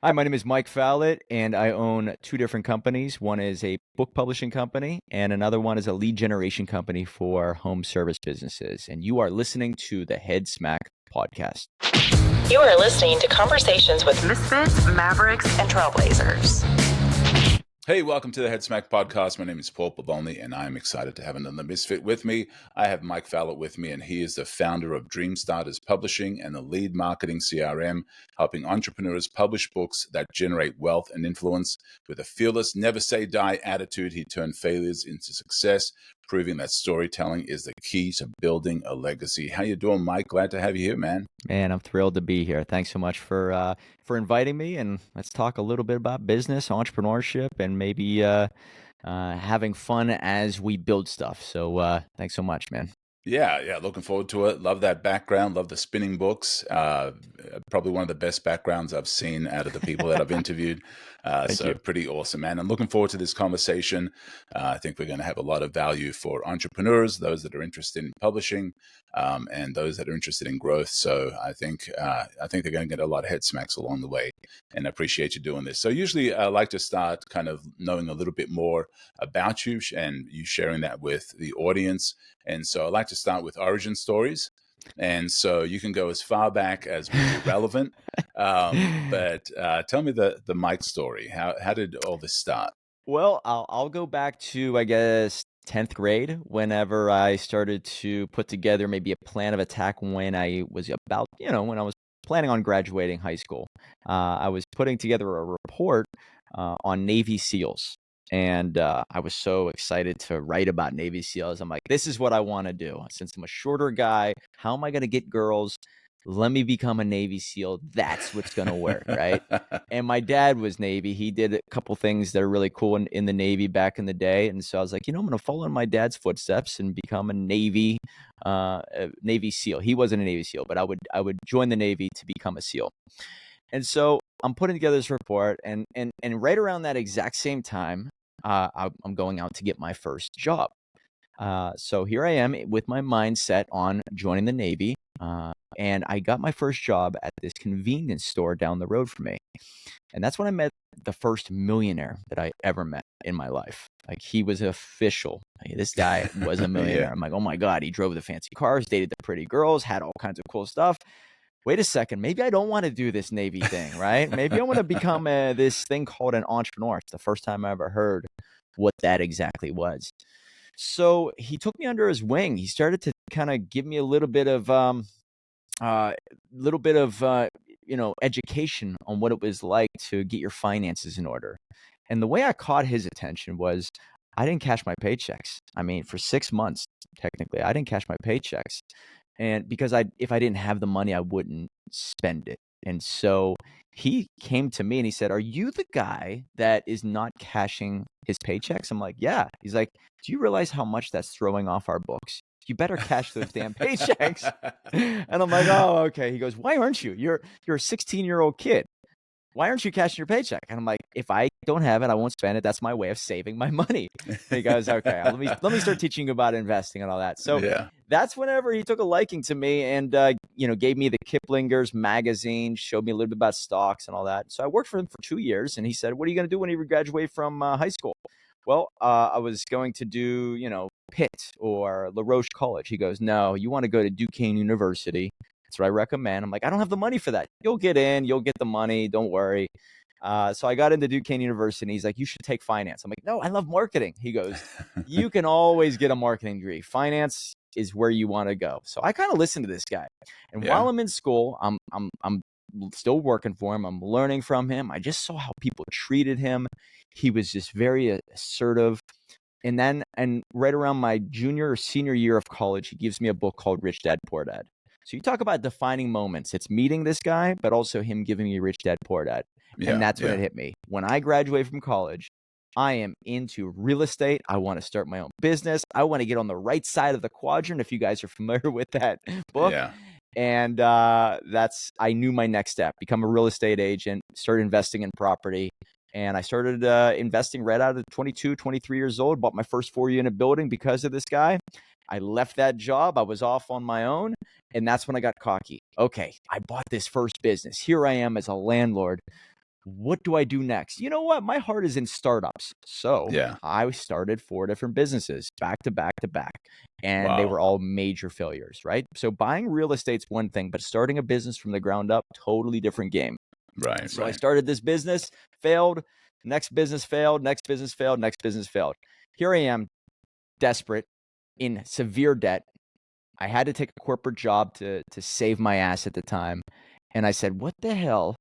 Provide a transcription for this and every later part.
Hi, my name is Mike Fallat, and I own two different companies. One is a book publishing company, and another one is a lead generation company for home service businesses. And you are listening to the Head Smack podcast. You are listening to conversations with misfits, mavericks, and trailblazers. Hey, welcome to the Head Smack podcast. My name is Paul Pavoni, and I'm excited to have another misfit with me. I have Mike Fallat with me, and he is the founder of Dream Starters Publishing and the lead marketing CRM, helping entrepreneurs publish books that generate wealth and influence. With a fearless, never say die attitude, he turned failures into success, proving that storytelling is the key to building a legacy. How you doing, Mike? Glad to have you here, man. Man, I'm thrilled to be here. Thanks so much for inviting me, and let's talk a little bit about business, entrepreneurship, and maybe having fun as we build stuff. So thanks so much, man. Yeah, looking forward to it. Love that background. Love the spinning books. Probably one of the best backgrounds I've seen out of the people that I've interviewed. Thank So you. pretty awesome, man. I'm looking forward to this conversation. I think we're going to have a lot of value for entrepreneurs, those that are interested in publishing, and those that are interested in growth. So I think they're going to get a lot of head smacks along the way, and I appreciate you doing this. So usually I like to start kind of knowing a little bit more about you and you sharing that with the audience. And so I like to start with origin stories. And so you can go as far back as will be relevant. But tell me the Mike story. How did all this start? Well, I'll go back to, I guess, 10th grade, whenever I started to put together maybe a plan of attack when I was about, when I was planning on graduating high school. I was putting together a report on Navy SEALs. And I was so excited to write about Navy SEALs. I'm like, this is what I want to do. Since I'm a shorter guy, how am I going to get girls? Let me become a Navy SEAL. That's what's going to work, right? And my dad was Navy. He did a couple things that are really cool in the Navy back in the day. And so I was like, I'm going to follow in my dad's footsteps and become a Navy SEAL. He wasn't a Navy SEAL, but I would join the Navy to become a SEAL. And so I'm putting together this report, and right around that exact same time, I'm going out to get my first job. So here I am with my mindset on joining the Navy. And I got my first job at this convenience store down the road from me. And that's when I met the first millionaire that I ever met in my life. Like, he was official. Like, this guy was a millionaire. Yeah. I'm like, oh my God, he drove the fancy cars, dated the pretty girls, had all kinds of cool stuff. Wait a second, maybe I don't want to do this Navy thing, right? Maybe I want to become this thing called an entrepreneur. It's the first time I ever heard what that exactly was. So he took me under his wing. He started to kind of give me a uh, little bit of education on what it was like to get your finances in order. And the way I caught his attention was I didn't cash my paychecks. I mean, for 6 months, technically, I didn't cash my paychecks. And because if I didn't have the money, I wouldn't spend it. And so he came to me and he said, "Are you the guy that is not cashing his paychecks?" I'm like, "Yeah." He's like, "Do you realize how much that's throwing off our books? You better cash those damn paychecks." And I'm like, "Oh, okay." He goes, "Why aren't you? You're a 16-year-old kid. Why aren't you cashing your paycheck?" And I'm like, "If I don't have it, I won't spend it. That's my way of saving my money." And he goes, "Okay, let me start teaching you about investing and all that." So Yeah. that's whenever he took a liking to me, and gave me the Kiplinger's magazine, showed me a little bit about stocks and all that. So I worked for him for 2 years, and he said, "What are you going to do when you graduate from high school?" Well, I was going to do, Pitt or La Roche College. He goes, "No, you want to go to Duquesne University. That's what I recommend." I'm like, "I don't have the money for that." "You'll get in, you'll get the money. Don't worry." So I got into Duquesne University, and he's like, "You should take finance." I'm like, "No, I love marketing." He goes, "You can always get a marketing degree. Finance is where you want to go." So I kind of listened to this guy. And while Yeah. I'm in school, I'm still working for him. I'm learning from him. I just saw how people treated him. He was just very assertive. And right around my junior or senior year of college, he gives me a book called Rich Dad Poor Dad. So you talk about defining moments. It's meeting this guy, but also him giving me Rich Dad Poor Dad. And Yeah. that's when it Yeah. hit me. When I graduate from college, I am into real estate. I want to start my own business. I want to get on the right side of the quadrant, if you guys are familiar with that book. Yeah. And I knew my next step: become a real estate agent, start investing in property. And I started investing right out of 22, 23 years old, bought my first 4 unit building because of this guy. I left that job. I was off on my own. And that's when I got cocky. Okay, I bought this first business. Here I am as a landlord, What do I do next? You know what? My heart is in startups. So Yeah. I started 4 different businesses back to back to back, and they Wow. were all major failures, right? So buying real estate's one thing, but starting a business from the ground up, totally different game. Right. So I Right. started this business, failed, next business failed, next business failed, next business failed. Here I am, desperate, in severe debt. I had to take a corporate job to save my ass at the time. And I said, what the hell?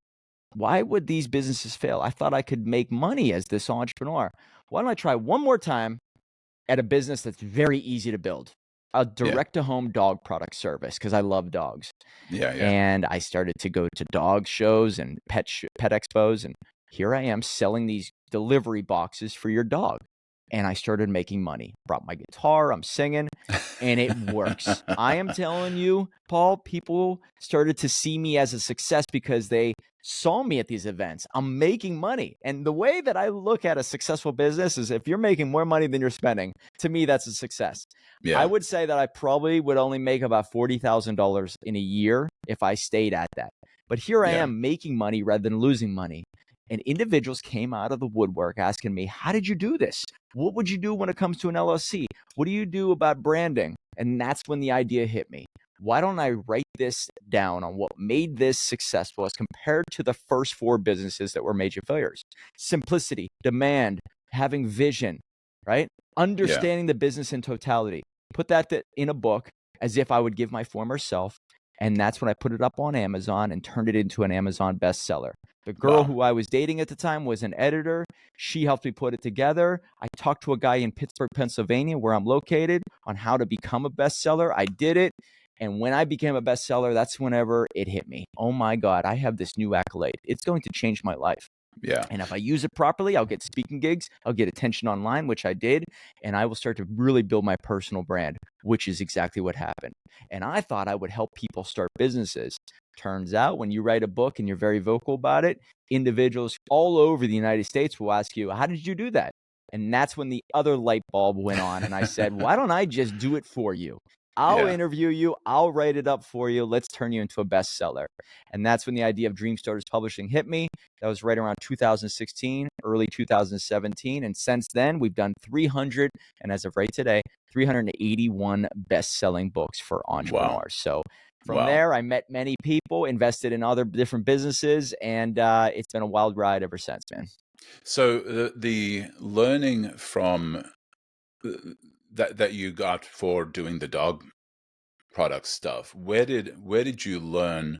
Why would these businesses fail? I thought I could make money as this entrepreneur. Why don't I try one more time at a business that's very easy to build? A Yeah. direct to home dog product service, because I love dogs. Yeah. Yeah. And I started to go to dog shows and pet expos. And here I am selling these delivery boxes for your dog. And I started making money. Brought my guitar, I'm singing, and it works. I am telling you, Paul, people started to see me as a success because they saw me at these events. I'm making money. And the way that I look at a successful business is if you're making more money than you're spending, to me, that's a success. I Yeah. would say that I probably would only make about $40,000 in a year if I stayed at that. But here I Yeah. am making money rather than losing money. And individuals came out of the woodwork asking me, how did you do this? What would you do when it comes to an LLC? What do you do about branding? And that's when the idea hit me. Why don't I write this down on what made this successful as compared to the first 4 businesses that were major failures? Simplicity, demand, having vision, right? Yeah. Understanding the business in totality. Put that in a book as if I would give my former self. And that's when I put it up on Amazon and turned it into an Amazon bestseller. The girl Wow. who I was dating at the time was an editor. She helped me put it together. I talked to a guy in Pittsburgh, Pennsylvania, where I'm located, on how to become a bestseller. I did it. And when I became a bestseller, that's whenever it hit me. Oh my God, I have this new accolade. It's going to change my life. Yeah. And if I use it properly, I'll get speaking gigs, I'll get attention online, which I did, and I will start to really build my personal brand, which is exactly what happened. And I thought I would help people start businesses. Turns out when you write a book and you're very vocal about it, individuals all over the United States will ask you, how did you do that? And that's when the other light bulb went on. And I said, why don't I just do it for you? I'll Yeah. interview you. I'll write it up for you. Let's turn you into a bestseller. And that's when the idea of Dream Starters Publishing hit me. That was right around 2016, early 2017. And since then, we've done 300, and as of right today, 381 best-selling books for Wow. entrepreneurs. So from Wow. there, I met many people, invested in other different businesses, and it's been a wild ride ever since, man. So the learning from uh, that you got for doing the dog product stuff, where did you learn?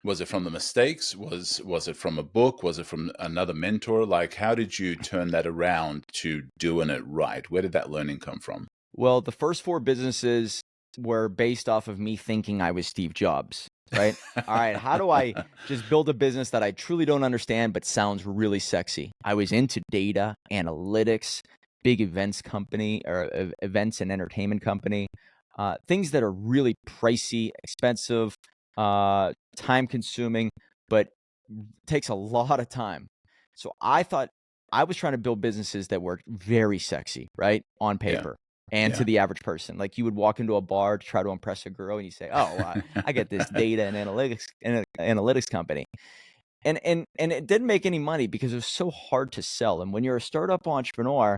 Was it from the mistakes? Was it from a book? Was it from another mentor? Like, how did you turn that around to doing it right? Where did that learning come from? Well, the first 4 businesses were based off of me thinking I was Steve Jobs, right? All right, how do I just build a business that I truly don't understand but sounds really sexy? I was into data, analytics, big events company or events and entertainment company, things that are really pricey, expensive, time consuming, but takes a lot of time. So I thought I was trying to build businesses that were very sexy, right? On Yeah. paper and to Yeah. the average person. Like you would walk into a bar to try to impress a girl and you say, "Oh, I get this data and analytics company." And it didn't make any money because it was so hard to sell. And when you're a startup entrepreneur,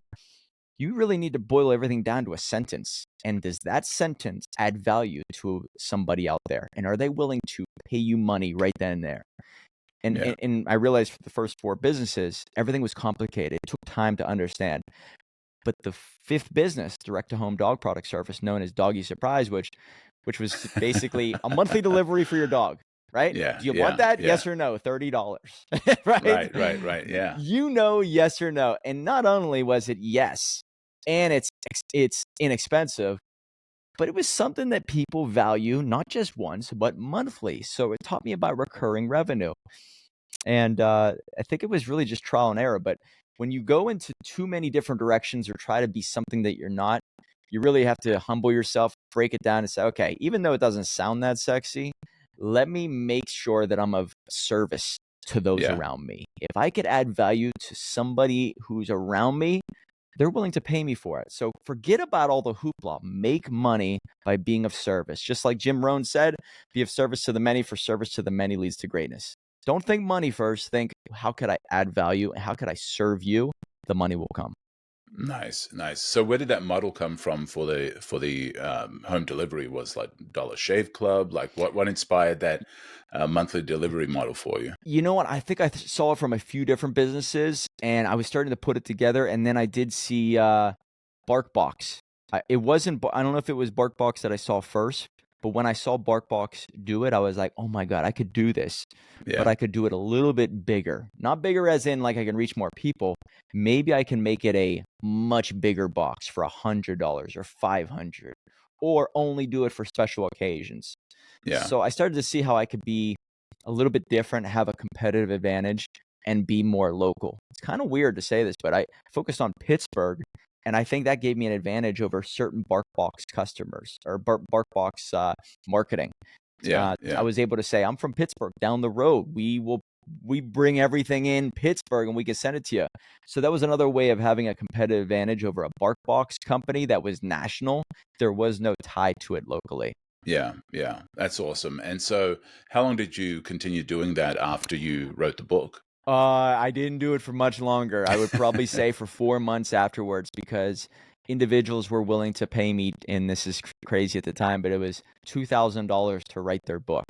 you really need to boil everything down to a sentence. And does that sentence add value to somebody out there? And are they willing to pay you money right then and there? And, Yeah. and and I realized for the first 4 businesses, everything was complicated. It took time to understand. But the 5th business, direct to home dog product service known as Doggy Surprise, which was basically a monthly delivery for your dog, right? Yeah. Do you want Yeah. that? Yeah. Yes or no? $30, right? Right. Right. Right. Yeah. Yes or no. And not only was it yes, and it's inexpensive, but it was something that people value not just once, but monthly. So it taught me about recurring revenue. And I think it was really just trial and error. But when you go into too many different directions or try to be something that you're not, you really have to humble yourself, break it down and say, okay, even though it doesn't sound that sexy, let me make sure that I'm of service to those Yeah. around me. If I could add value to somebody who's around me, they're willing to pay me for it. So forget about all the hoopla. Make money by being of service. Just like Jim Rohn said, be of service to the many, for service to the many leads to greatness. Don't think money first. Think how could I add value and how could I serve you? The money will come. Nice, nice. So where did that model come from for the home delivery? Was like Dollar Shave Club? Like what inspired that monthly delivery model for you? You know what? I think I saw it from a few different businesses, and I was starting to put it together. And then I did see BarkBox. It wasn't. I don't know if it was BarkBox that I saw first, but when I saw BarkBox do it, I was like, "Oh my god, I could do this!" But Yeah, I could do it a little bit bigger. Not bigger as in like I can reach more people. Maybe I can make it a much bigger box for $100 or 500, or only do it for special occasions. yeah, So I started to see how I could be a little bit different, have a competitive advantage, and be more local. It's kind of weird to say this, but I focused on Pittsburgh, and I think that gave me an advantage over certain BarkBox customers or BarkBox marketing. yeah, I yeah. was able to say, "I'm from Pittsburgh, down the road. We bring everything in Pittsburgh, and we can send it to you." So that was another way of having a competitive advantage over a BarkBox company that was national. There was no tie to it locally. Yeah, yeah, that's awesome. And so, how long did you continue doing that after you wrote the book? I didn't do it for much longer. I would probably say for 4 months afterwards because individuals were willing to pay me, and this is crazy at the time, but it was $2,000 to write their book.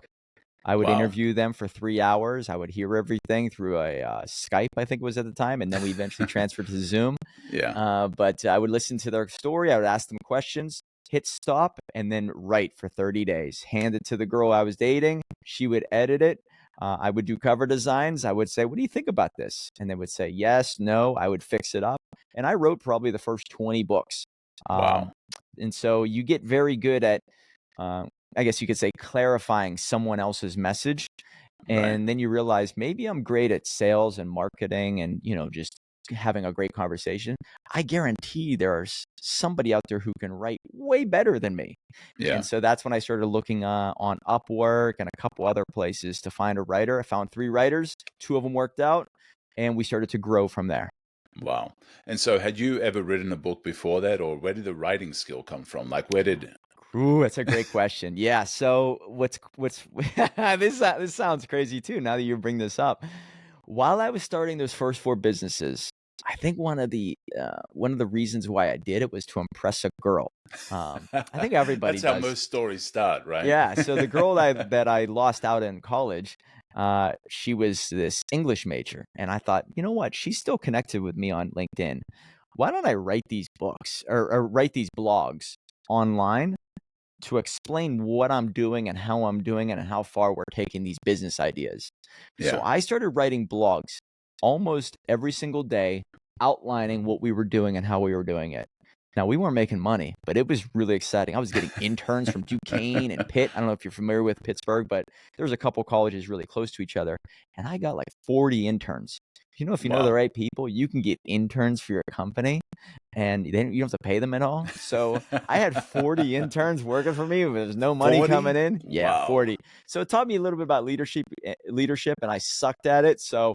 I would Wow. interview them for 3 hours. I would hear everything through a Skype, I think it was at the time, and then we eventually transferred to Zoom. Yeah. But I would listen to their story. I would ask them questions, hit stop, and then write for 30 days. Hand it to the girl I was dating. She would edit it. I would do cover designs. I would say, "What do you think about this?" And they would say, "Yes, no." I would fix it up. And I wrote probably the first 20 books. Um, Wow. and so you get very good at, uh, I guess you could say, clarifying someone else's message. Right. And then you realize maybe I'm great at sales and marketing and, just having a great conversation. I guarantee there's somebody out there who can write way better than me. Yeah. And so that's when I started looking on Upwork and a couple other places to find a writer. I found 3 writers, 2 of them worked out, and we started to grow from there. Wow. And so, had you ever written a book before that, or where did the writing skill come from? Like, where did? Ooh, that's a great question. Yeah, so what's this sounds crazy too now that you bring this up. While I was starting those first 4 businesses, I think one of the reasons why I did it was to impress a girl. I think everybody That's how does. most stories start, right? Yeah, so the girl that I lost out in college, she was this English major, and I thought, "You know what? She's still connected with me on LinkedIn. Why don't I write these books or write these blogs online to explain what I'm doing and how I'm doing it and how far we're taking these business ideas?" So Yeah. I started writing blogs almost every single day, outlining what we were doing and how we were doing it. Now, we weren't making money, but it was really exciting. I was getting interns from Duquesne and Pitt. I don't know if you're familiar with Pittsburgh, but there's a couple colleges really close to each other. And I got like 40 interns. If you know the Wow. right people, you can get interns for your company and then you don't have to pay them at all. So I had 40 interns working for me. There's no money coming 40? in. Yeah, Wow. 40. So it taught me a little bit about leadership, and I sucked at it. So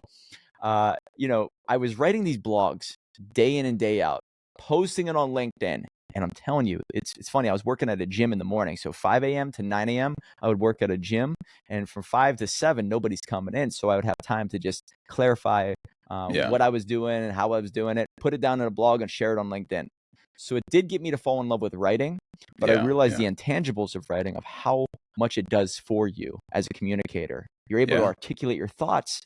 I was writing these blogs day in and day out, posting it on LinkedIn. And I'm telling you, it's funny. I was working at a gym in the morning. So 5 a.m. to 9 a.m., I would work at a gym. And from 5 to 7, nobody's coming in. So I would have time to just clarify Yeah. what I was doing and how I was doing it, put it down in a blog and share it on LinkedIn. So it did get me to fall in love with writing, but I Yeah. realized Yeah. the intangibles of writing, of how much it does for you as a communicator. You're able to Yeah. articulate your thoughts,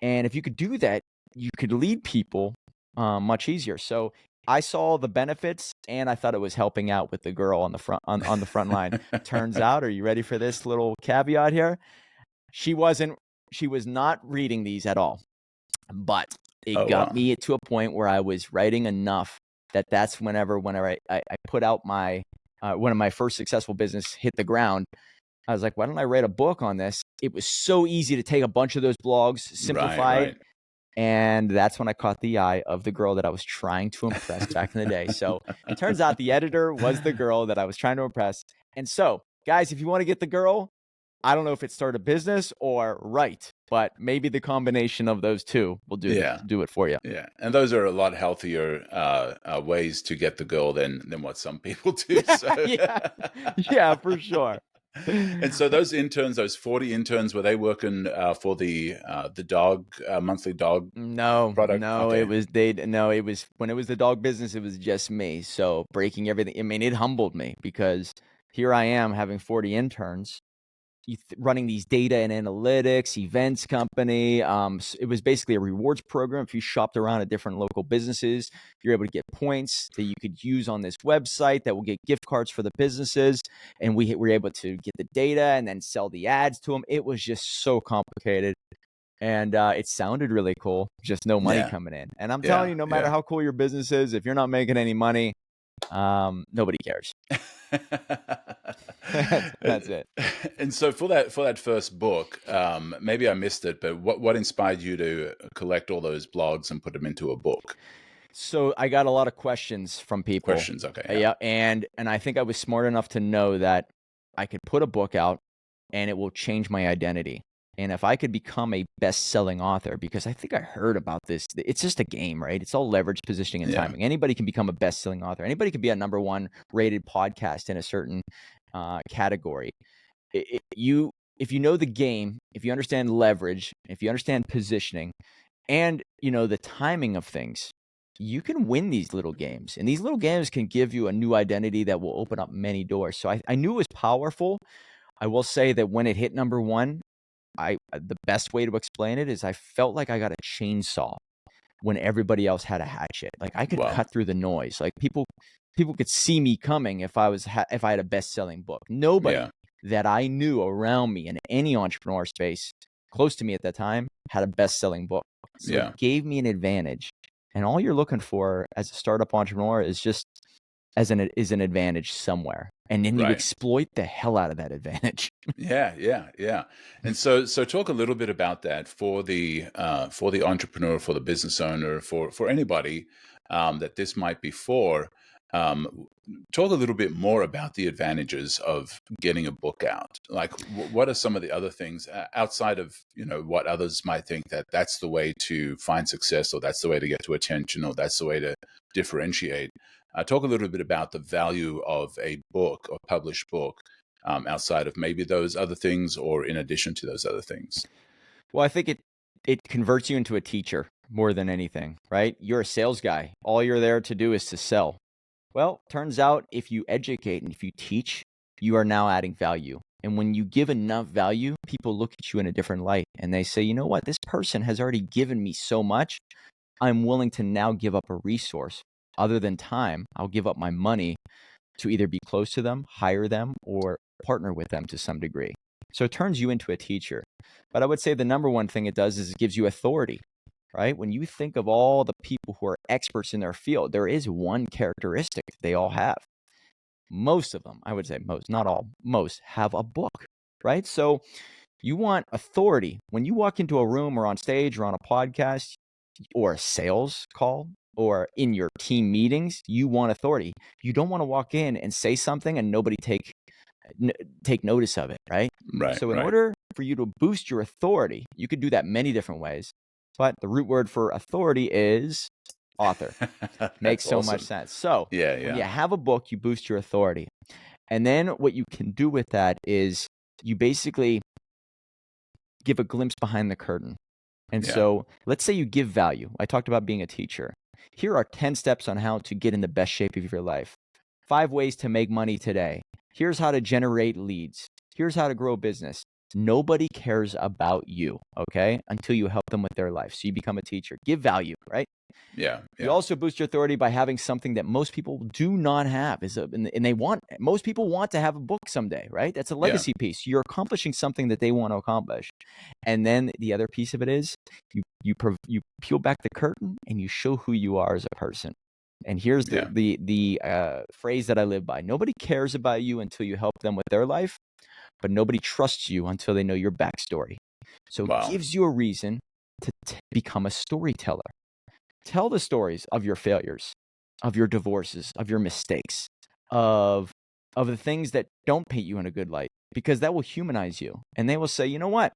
and if you could do that, you could lead people much easier. So I saw the benefits, and I thought it was helping out with the girl on the front line. Turns out, are you ready for this little caveat here? She wasn't. She was not reading these at all, but it Oh, got wow. me to a point where I was writing enough that's whenever I put out my one of my first successful business hit the ground. I was like, why don't I write a book on this? It was so easy to take a bunch of those blogs, Right. simplify it, Right. and that's when I caught the eye of the girl that I was trying to impress back in the day. So it turns out the editor was the girl that I was trying to impress. And so, guys, if you want to get the girl, I don't know if it's start a business or write, but maybe the combination of those two will Yeah. do it for you. Yeah, and those are a lot healthier ways to get the girl than what some people do. So, Yeah, yeah, for sure. And so those interns, those 40 interns, were they working for the dog monthly dog product? No, Okay. it was when it was the dog business, it was just me. So breaking everything, I mean, it humbled me because here I am having 40 interns, running these data and analytics events company. It was basically a rewards program. If you shopped around at different local businesses, you're able to get points that you could use on this website that will get gift cards for the businesses. And we were able to get the data and then sell the ads to them. It was just so complicated. And it sounded really cool, just no money Yeah. coming in. And I'm telling Yeah. you, no matter how cool your business is, if you're not making any money, nobody cares. That's it. And so for that first book, maybe I missed it, but what inspired you to collect all those blogs and put them into a book? So I got a lot of questions from people. Questions, okay. Yeah, and I think I was smart enough to know that I could put a book out and it will change my identity. And if I could become a best-selling author, because I think I heard about this, it's just a game, right? It's all leverage, positioning, and Yeah. timing. Anybody can become a best-selling author. Anybody can be a number one rated podcast in a certain category. If you know the game, if you understand leverage, if you understand positioning, and you know the timing of things, you can win these little games. And these little games can give you a new identity that will open up many doors. So I knew it was powerful. I will say that when it hit number one, the best way to explain it is I felt like I got a chainsaw when everybody else had a hatchet. Like I could Wow. cut through the noise. Like people could see me coming if I had a best-selling book. Nobody that I knew around me in any entrepreneur space close to me at that time had a best-selling book. So it gave me an advantage. And all you're looking for as a startup entrepreneur is just an advantage somewhere. And then you exploit the hell out of that advantage. Yeah. And so talk a little bit about that for the entrepreneur, for the business owner, for anybody that this might be for. Talk a little bit more about the advantages of getting a book out. Like, what are some of the other things outside of what others might think that's the way to find success, or that's the way to get to attention, or that's the way to differentiate. Talk a little bit about the value of a book or published book outside of maybe those other things, or in addition to those other things. Well, I think it converts you into a teacher more than anything, right? You're a sales guy. All you're there to do is to sell. Well, turns out if you educate and if you teach, you are now adding value. And when you give enough value, people look at you in a different light and they say, you know what? This person has already given me so much. I'm willing to now give up a resource. Other than time, I'll give up my money to either be close to them, hire them, or partner with them to some degree. So it turns you into a teacher. But I would say the number one thing it does is it gives you authority, right? When you think of all the people who are experts in their field, there is one characteristic they all have. Most of them, I would say most, not all, most have a book, right? So you want authority. When you walk into a room or on stage or on a podcast or a sales call, or in your team meetings, you want authority. You don't want to walk in and say something and nobody take notice of it, right? So in order for you to boost your authority, you could do that many different ways. But the root word for authority is author. Makes so much sense. So when you have a book, you boost your authority. And then what you can do with that is you basically give a glimpse behind the curtain. And so let's say you give value. I talked about being a teacher. Here are 10 steps on how to get in the best shape of your life. 5 ways to make money today. Here's how to generate leads. Here's how to grow a business. Nobody cares about you, okay, until you help them with their life. So you become a teacher. Give value, right? Yeah. You also boost your authority by having something that most people do not have. Most people want to have a book someday, right? That's a legacy piece. You're accomplishing something that they want to accomplish. And then the other piece of it is you peel back the curtain and you show who you are as a person. And here's the phrase that I live by. Nobody cares about you until you help them with their life, but nobody trusts you until they know your backstory. So it gives you a reason to become a storyteller. Tell the stories of your failures, of your divorces, of your mistakes, of the things that don't paint you in a good light, because that will humanize you. And they will say, you know what?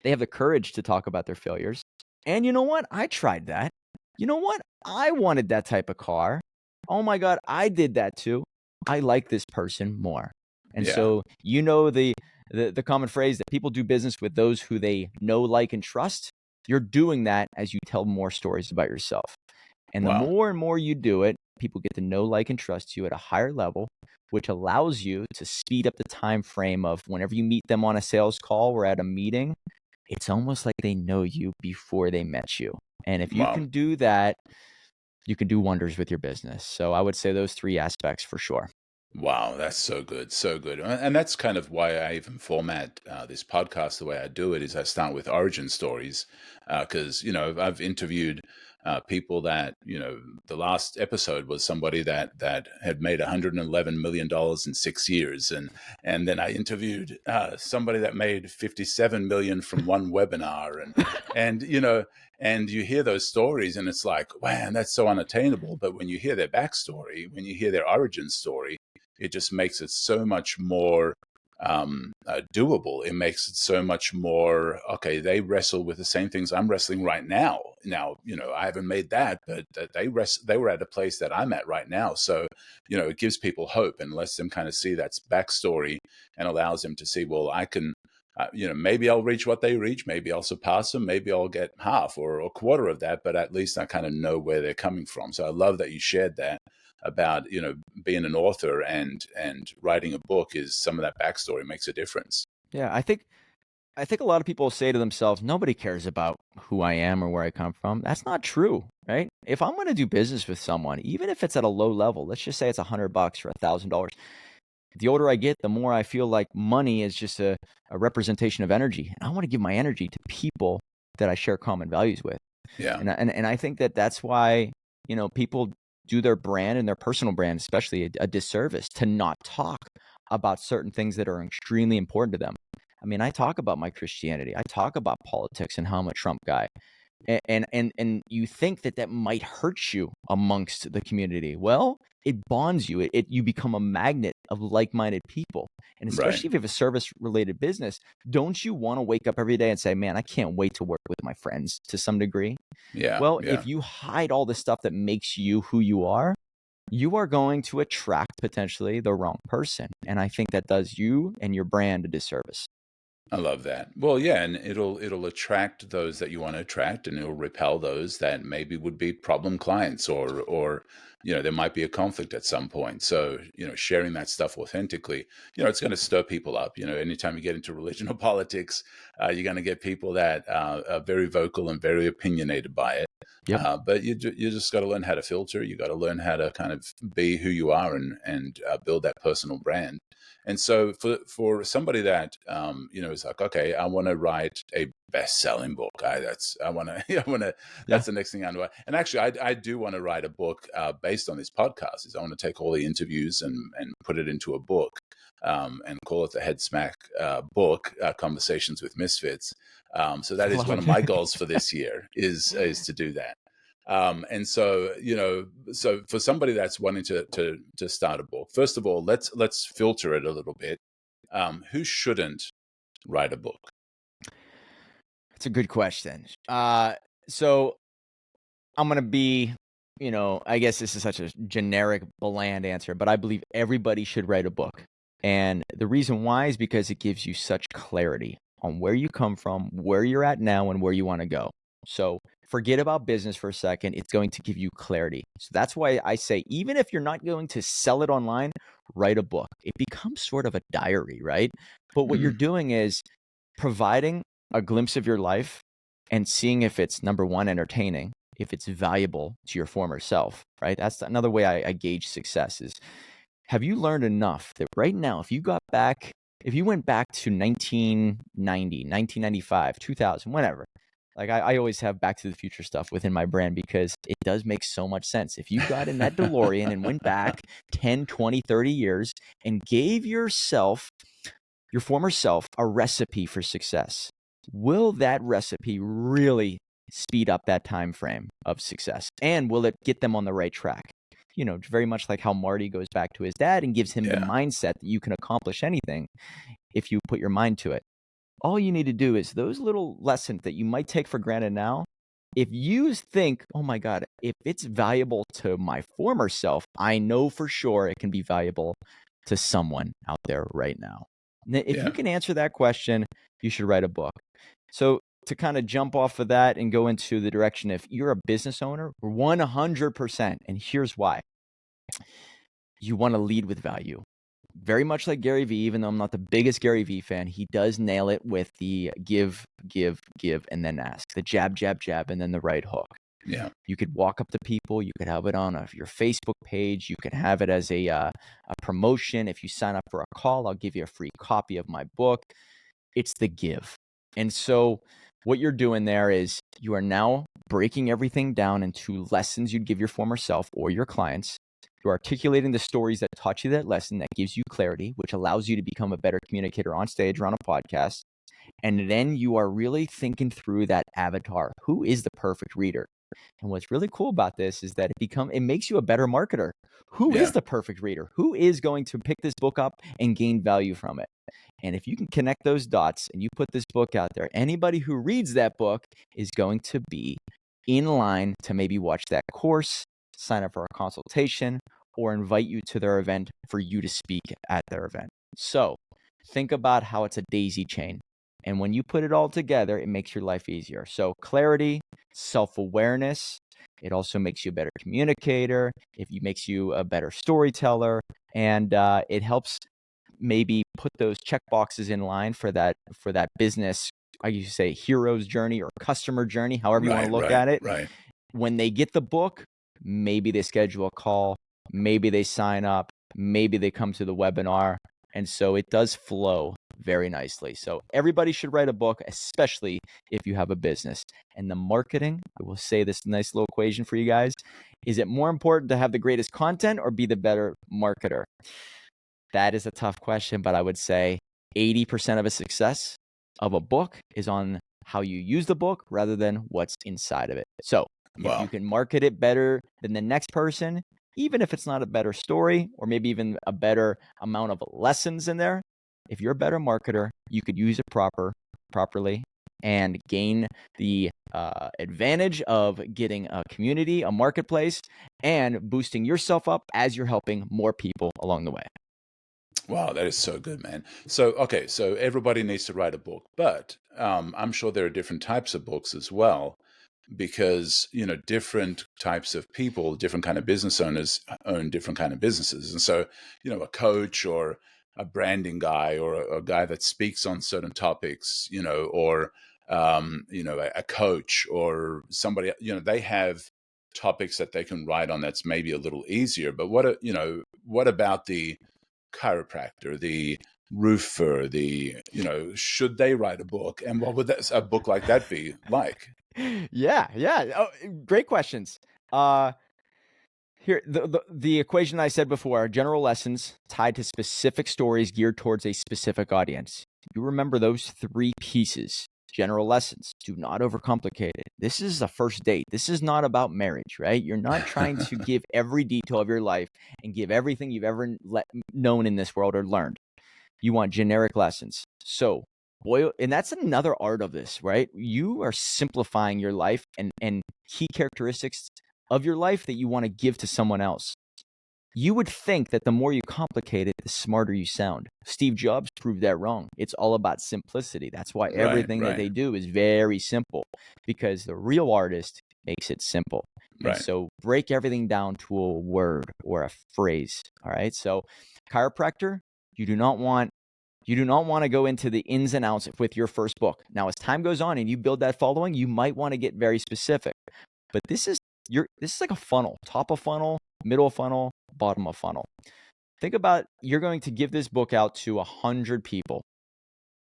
They have the courage to talk about their failures. And you know what? I tried that. You know what? I wanted that type of car. Oh my God, I did that too. I like this person more. And Yeah. so, you know, the common phrase that people do business with those who they know, like, and trust. You're doing that as you tell more stories about yourself. And the Wow. more and more you do it, people get to know, like, and trust you at a higher level, which allows you to speed up the time frame of whenever you meet them on a sales call or at a meeting. It's almost like they know you before they met you. And if you Wow. can do that, you can do wonders with your business. So I would say those three aspects for sure. Wow, that's so good, so good. And that's kind of why I even format this podcast the way I do it is I start with origin stories because, I've interviewed people that, the last episode was somebody that had made $111 million in 6 years. And then I interviewed somebody that made 57 million from one webinar. And you hear those stories and it's like, man, that's so unattainable. But when you hear their backstory, when you hear their origin story, it just makes it so much more doable. It makes it so much more, okay, they wrestle with the same things I'm wrestling right now. Now, I haven't made that, but they were at a place that I'm at right now. So, it gives people hope and lets them kind of see that backstory and allows them to see, well, I can, maybe I'll reach what they reach. Maybe I'll surpass them. Maybe I'll get half or a quarter of that, but at least I kind of know where they're coming from. So I love that you shared that about being an author and writing a book is some of that backstory makes a difference. Yeah, I think a lot of people say to themselves, nobody cares about who I am or where I come from. That's not true, right? If I'm going to do business with someone, even if it's at a low level, let's just say it's $100 or $1,000. The older I get, the more I feel like money is just a representation of energy. And I want to give my energy to people that I share common values with. Yeah. And I think that that's why, people do their brand and their personal brand, especially a disservice to not talk about certain things that are extremely important to them. I mean, I talk about my Christianity. I talk about politics and how I'm a Trump guy. And you think that might hurt you amongst the community. Well, it bonds you. You become a magnet of like-minded people. And Right. especially if you have a service-related business, don't you want to wake up every day and say, man, I can't wait to work with my friends to some degree? Yeah. Well, Yeah. if you hide all the stuff that makes you who you are going to attract potentially the wrong person. And I think that does you and your brand a disservice. I love that. Well, yeah, and it'll attract those that you want to attract, and it'll repel those that maybe would be problem clients, or there might be a conflict at some point. So sharing that stuff authentically, it's going to stir people up. Anytime you get into religion or politics, you're going to get people that are very vocal and very opinionated by it. Yep. But you just got to learn how to filter. You got to learn how to kind of be who you are and build that personal brand. And so for somebody that is like, okay, I want to write a best-selling book. That's the next thing I know. And actually, I do want to write a book based on this podcast. Is I want to take all the interviews and put it into a book and call it the Head Smack book, Conversations with Misfits. So that is one of my goals for this year is to do that. And so, so for somebody that's wanting to start a book, first of all, let's filter it a little bit. Who shouldn't write a book? That's a good question. So I'm going to be, I guess this is such a generic, bland answer, but I believe everybody should write a book. And the reason why is because it gives you such clarity on where you come from, where you're at now, and where you want to go. So forget about business for a second. It's going to give you clarity. So that's why I say, even if you're not going to sell it online, write a book. It becomes sort of a diary, right? But what you're doing is providing a glimpse of your life and seeing if it's, number one, entertaining, if it's valuable to your former self, right? That's another way I gauge success is, have you learned enough that right now, if you went back to 1990, 1995, 2000, whatever, like I always have Back to the Future stuff within my brand because it does make so much sense. If you got in that DeLorean and went back 10, 20, 30 years and gave yourself, your former self, a recipe for success, will that recipe really speed up that time frame of success? And will it get them on the right track? Very much like how Marty goes back to his dad and gives him the mindset that you can accomplish anything if you put your mind to it. All you need to do is those little lessons that you might take for granted now. If you think, oh my God, if it's valuable to my former self, I know for sure it can be valuable to someone out there right now? If Yeah. you can answer that question, you should write a book. So to kind of jump off of that and go into the direction, if you're a business owner, 100%, and here's why. You want to lead with value. Very much like Gary Vee, even though I'm not the biggest Gary Vee fan, he does nail it with the give, and then ask. The jab, jab, jab, and then the right hook. Yeah. You could walk up to people. You could have it on your Facebook page. You can have it as a promotion. If you sign up for a call, I'll give you a free copy of my book. It's the give. And so what you're doing there is you are now breaking everything down into lessons you'd give your former self or your clients. You're articulating the stories that taught you that lesson, that gives you clarity, which allows you to become a better communicator on stage or on a podcast. And then you are really thinking through that avatar. Who is the perfect reader? And what's really cool about this is that it makes you a better marketer. Who is the perfect reader? Who is going to pick this book up and gain value from it? And if you can connect those dots and you put this book out there, anybody who reads that book is going to be in line to maybe watch that course, sign up for a consultation, or invite you to their event for you to speak at their event. So think about how it's a daisy chain. And when you put it all together, it makes your life easier. So clarity, self-awareness. It also makes you a better communicator. It makes you a better storyteller. And it helps maybe put those check boxes in line for that business, I used to say hero's journey or customer journey, however you want to look at it. Right. When they get the book, maybe they schedule a call, maybe they sign up, maybe they come to the webinar. And so it does flow very nicely. So everybody should write a book, especially if you have a business. And the marketing, I will say this nice little equation for you guys. Is it more important to have the greatest content or be the better marketer? That is a tough question, but I would say 80% of a success of a book is on how you use the book rather than what's inside of it. So if you can market it better than the next person, even if it's not a better story or maybe even a better amount of lessons in there, if you're a better marketer, you could use it properly and gain the advantage of getting a community, a marketplace, and boosting yourself up as you're helping more people along the way. Wow, that is so good, man. So, okay, so everybody needs to write a book, but I'm sure there are different types of books as well, because, different types of people, different kind of business owners own different kind of businesses. And so, a coach or a branding guy or a guy that speaks on certain topics, or, a coach or somebody, they have topics that they can write on that's maybe a little easier. But what about the chiropractor, the roofer, should they write a book, and what would a book like that be like? Yeah. Oh, great questions. Here, the equation I said before, general lessons tied to specific stories geared towards a specific audience. You remember those three pieces. General lessons. Do not overcomplicate it. This is a first date. This is not about marriage, right? You're not trying to give every detail of your life and give everything you've ever known in this world or learned. You want generic lessons. So and that's another art of this, right? You are simplifying your life and key characteristics of your life that you want to give to someone else. You would think that the more you complicate it, the smarter you sound. Steve Jobs proved that wrong. It's all about simplicity. That's why everything that they do is very simple, because the real artist makes it simple. And so break everything down to a word or a phrase. All right. So chiropractor, you do not want to go into the ins and outs with your first book. Now, as time goes on and you build that following, you might want to get very specific. But this is like a funnel, top of funnel, middle of funnel, bottom of funnel. Think about, you're going to give this book out to 100 people.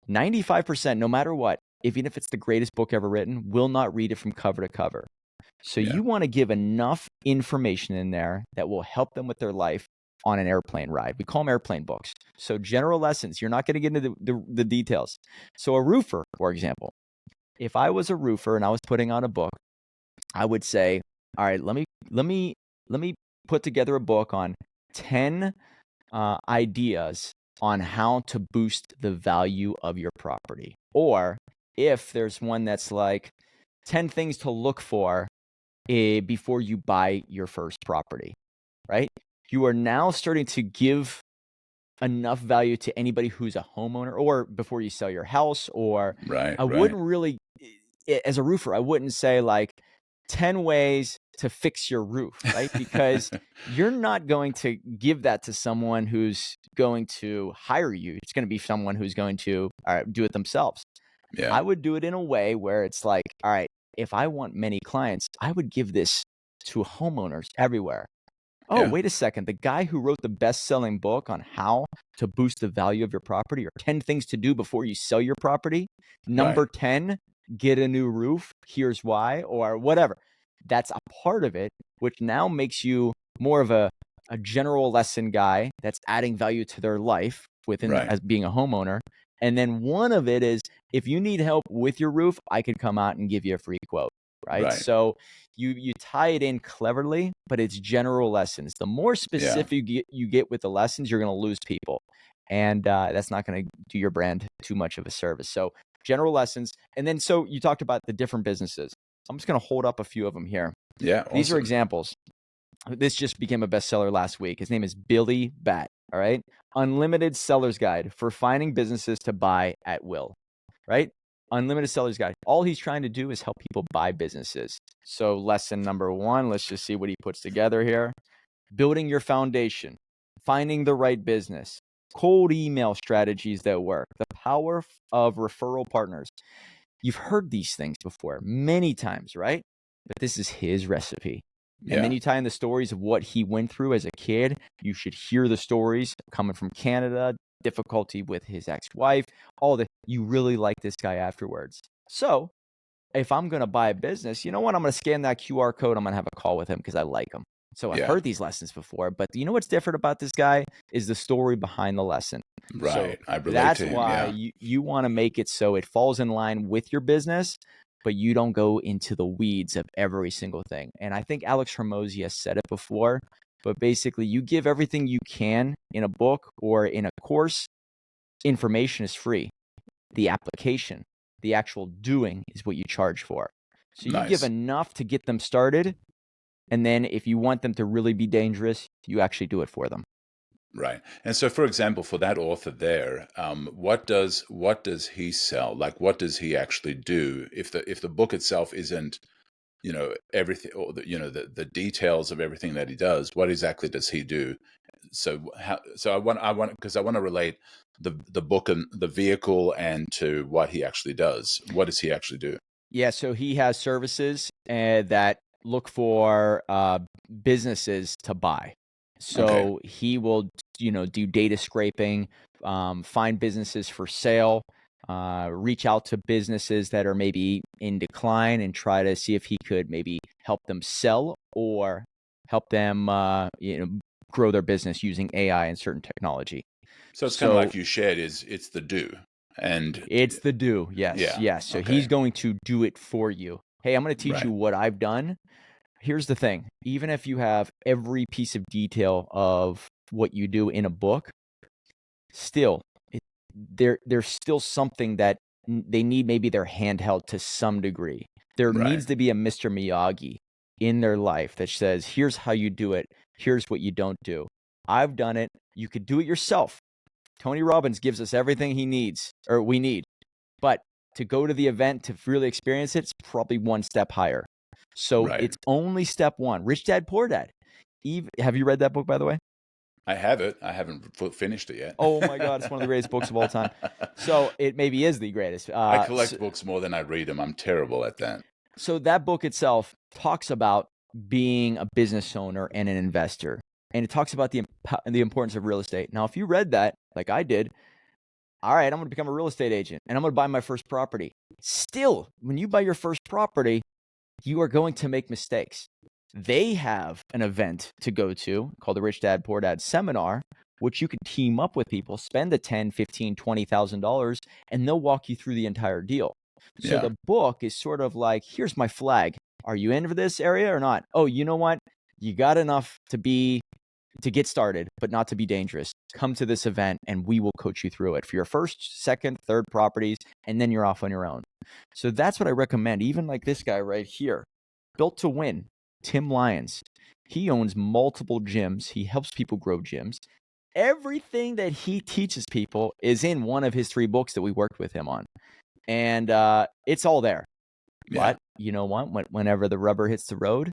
95%, no matter what, even if it's the greatest book ever written, will not read it from cover to cover. So you want to give enough information in there that will help them with their life on an airplane ride. We call them airplane books. So general lessons, you're not going to get into the details. So a roofer, for example, if I was a roofer and I was putting out a book, I would say, all right, let me put together a book on 10 ideas on how to boost the value of your property. Or if there's one that's like 10 things to look for before you buy your first property, right? You are now starting to give enough value to anybody who's a homeowner or before you sell your house, or Right. I Right. wouldn't really, as a roofer, I wouldn't say like 10 ways to fix your roof, right? Because you're not going to give that to someone who's going to hire you. It's going to be someone who's going to do it themselves. Yeah. I would do it in a way where it's like, all right, if I want many clients, I would give this to homeowners everywhere. Oh, Yeah. wait a second. The guy who wrote the best-selling book on how to boost the value of your property, or 10 things to do before you sell your property, Right. number 10, get a new roof. Here's why, or whatever. That's a part of it, which now makes you more of a general lesson guy that's adding value to their life within Right. as being a homeowner. And then one of it is, if you need help with your roof, I could come out and give you a free quote, right? Right. So you tie it in cleverly, but it's general lessons. The more Yeah. specific you get with the lessons, you're going to lose people, and that's not going to do your brand too much of a service. So general lessons, and then so you talked about the different businesses. I'm just going to hold up a few of them here. Yeah. These are Awesome. examples. This just became a bestseller last week. His name is Billy Bat. All right. Unlimited Seller's Guide for finding businesses to buy at will. Right. Unlimited Seller's Guide. All he's trying to do is help people buy businesses. So lesson number 1, let's just see what he puts together here. Building your foundation, finding the right business, cold email strategies that work, the power of referral partners. You've heard these things before many times, right? But this is his recipe. And then Yeah. you tie in the stories of what he went through as a kid. You should hear the stories coming from Canada, difficulty with his ex-wife, all the, you really like this guy afterwards. So if I'm going to buy a business, you know what? I'm going to scan that QR code. I'm going to have a call with him because I like him. So I've Yeah. heard these lessons before, but you know what's different about this guy is the story behind the lesson. So Right. I relate that's to him. why Yeah. you want to make it so it falls in line with your business, but you don't go into the weeds of every single thing. And I think Alex Hormozi has said it before, but basically you give everything you can in a book or in a course. Information is free. The application, the actual doing is what you charge for. So you give Nice. enough to get them started. And then if you want them to really be dangerous, you actually do it for them. Right. And so, for example, for that author there, what does he sell? Like, what does he actually do? If the book itself isn't, everything, or the details of everything that he does, what exactly does he do? So because I want to relate the book and the vehicle and to what he actually does. What does he actually do? Yeah, so he has services that look for businesses to buy. Okay. So he will, do data scraping, find businesses for sale, reach out to businesses that are maybe in decline and try to see if he could maybe help them sell or help them, grow their business using AI and certain technology. So it's kind of So like you shared, it's the do. And it's the do. Yes. yeah. Yes. So Okay. he's going to do it for you. Hey, I'm going to teach Right. you what I've done. Here's the thing. Even if you have every piece of detail of what you do in a book, still, there's still something that they need maybe their handheld to some degree. There Right. needs to be a Mr. Miyagi in their life that says, here's how you do it. Here's what you don't do. I've done it. You could do it yourself. Tony Robbins gives us everything he needs, or we need. But to go to the event to really experience it, it's probably one step higher. So Right. it's only step 1. Rich Dad, Poor Dad. Have you read that book, by the way? I have it. I haven't finished it yet. Oh my God, it's one of the greatest books of all time. So it maybe is the greatest. I collect books more than I read them. I'm terrible at that. So that book itself talks about being a business owner and an investor. And it talks about the importance of real estate. Now, if you read that, like I did, all right, I'm going to become a real estate agent and I'm going to buy my first property. Still, when you buy your first property, you are going to make mistakes. They have an event to go to called the Rich Dad Poor Dad Seminar, which you can team up with people, spend the $10, $15, $20,000, and they'll walk you through the entire deal. So Yeah. the book is sort of like, here's my flag. Are you in for this area or not? Oh, you know what? You got enough to get started, but not to be dangerous. Come to this event and we will coach you through it for your first, second, third properties, and then you're off on your own. So that's what I recommend. Even like this guy right here, Built to Win, Tim Lyons. He owns multiple gyms. He helps people grow gyms. everything that he teaches people is in one of his 3 books that we worked with him on. And it's all there. Yeah. But you know what? Whenever the rubber hits the road,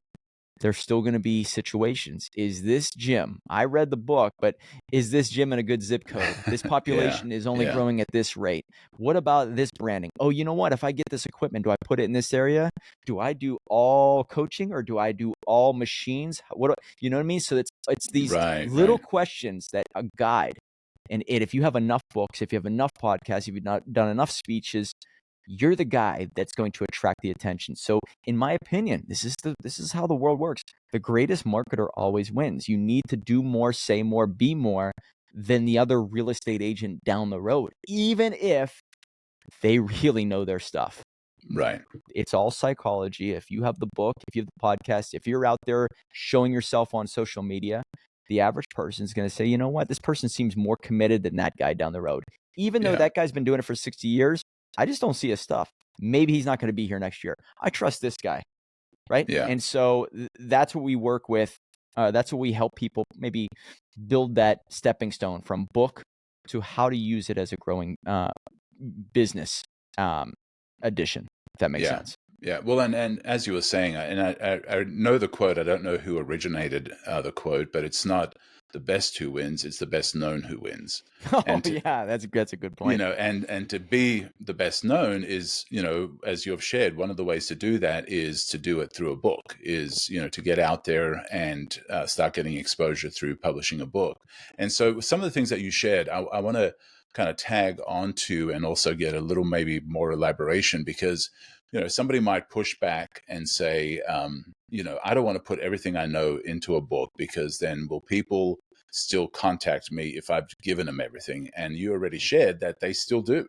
there's still going to be situations. Is this gym? I read the book, but is this gym in a good zip code? This population is only growing at this rate. What about this branding? Oh, you know what? If I get this equipment, do I put it in this area? Do I do all coaching or do I do all machines? You know what I mean? So it's these little questions that a guide, and if you have enough books, if you have enough podcasts, if you've not done enough speeches, you're the guy that's going to attract the attention. So in my opinion, this is how the world works. The greatest marketer always wins. You need to do more, say more, be more than the other real estate agent down the road, even if they really know their stuff. Right. It's all psychology. If you have the book, if you have the podcast, if you're out there showing yourself on social media, the average person is going to say, you know what, this person seems more committed than that guy down the road. Even though that guy's been doing it for 60 years, I just don't see his stuff. Maybe he's not going to be here next year. I trust this guy, right? Yeah. And so that's what we work with. That's what we help people maybe build that stepping stone from book to how to use it as a growing business addition, if that makes sense. Yeah. Well, and as you were saying, I know the quote. I don't know who originated the quote, but it's not the best who wins, it's the best known who wins. That's a good point. You know, and to be the best known is, you know, as you have shared, one of the ways to do that is to do it through a book, is, you know, to get out there and start getting exposure through publishing a book. And so some of the things that you shared, I want to kind of tag onto and also get a little maybe more elaboration, because, you know, somebody might push back and say, you know, I don't want to put everything I know into a book, because then will people still contact me if I've given them everything? And you already shared that they still do.